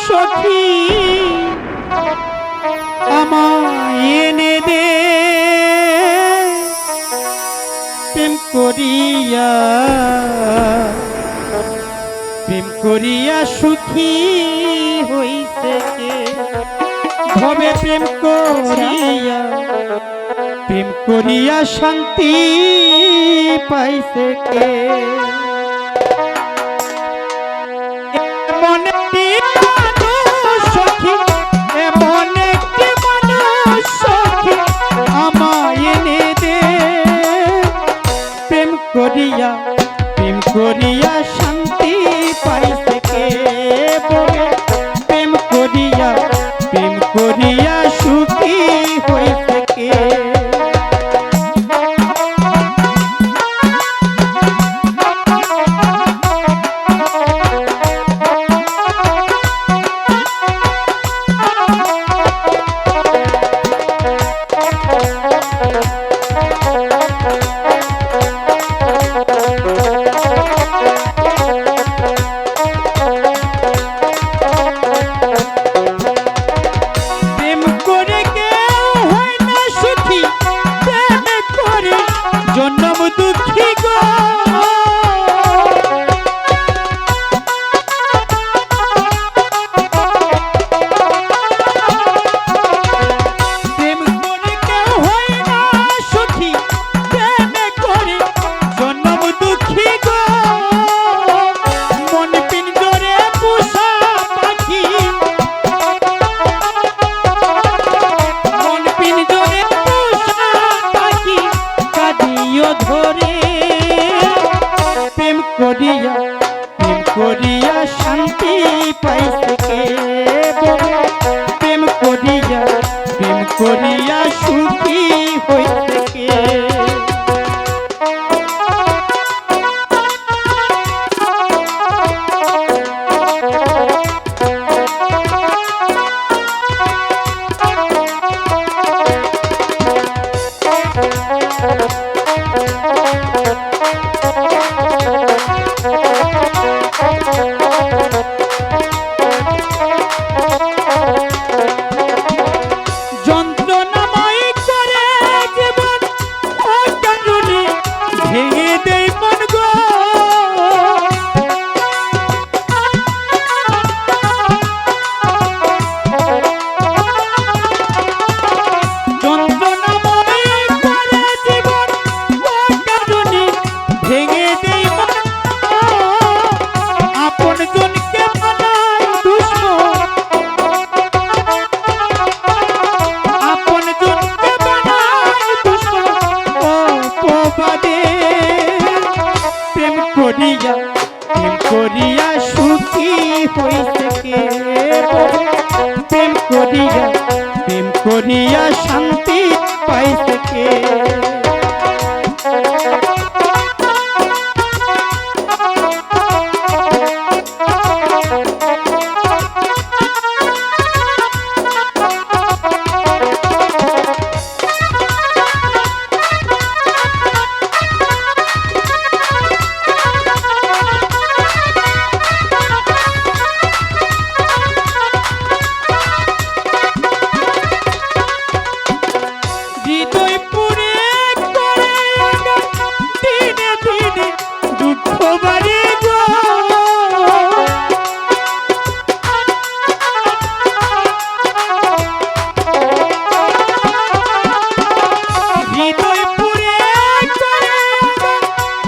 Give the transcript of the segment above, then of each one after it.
সখী আমায় এনে দে প্রেম করিয়া সুখী হইছে কে ভবে প্রেম করিয়া শান্তি পাইছে কে এমন একটি মানুষ সখী এমন একটি মানুষ সখী আমায় এনে দে প্রেম করিয়া শান্তি পাইছে কে বলে প্রেম করিয়া সুখী হইছে কে জন্ম দুঃখী গো প্রেম করে কেউ হয় না সুখী প্রেম করে জন্ম দুঃখী গো মন পিঞ্জরে পোষা পাখি মন পিঞ্জরে পোষা পাখি কাঁদিও ধরে প্রেম করিয়া শান্তি পাইছে কে প্রেম করিয়া সুখী হইছে কে যন্ত্রণাময় করে জীবন ও কারণে ভেঙে দেই মন গো যন্ত্রণাময় করে জীবন ও কারণে ভেঙে দেই মন আপন জনকে বানাই দুশ্মন আপন জনকে বানাই দুশ্মন অপবাদে প্রেম করিয়া সুখী হইছে কে প্রেম করিয়া শান্তি পাইছে কে হৃদয় পুরে করে দিনে দিনে দুঃখ বাড়ে গো হৃদয় পুরে করে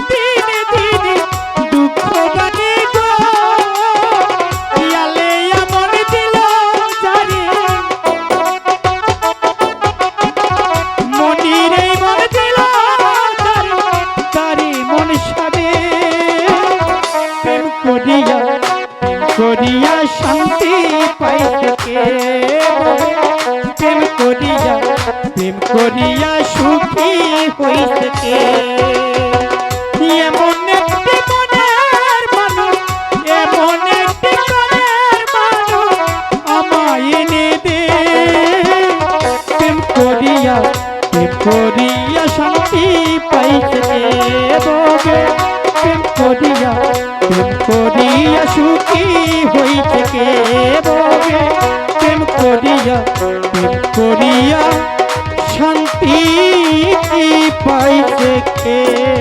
দিনে দিনে দুঃখ বাড়ে গো ইয়ালে আমার দিল জারে মনিরে মন দিল তারি মন সাদে প্রেম করিয়া শান্তি পাইছে কে প্রেম করিয়া সুখী হইছে কে এমন একটি মনের মানুষ এমন একটি মনের মানুষ আমায় এনে দে প্রেম করিয়া শান্তি পাইছে প্রেম করিয়া সুখী হইছে কে পাইয়া প্রেম করিয়া শান্তি পাইছে কে?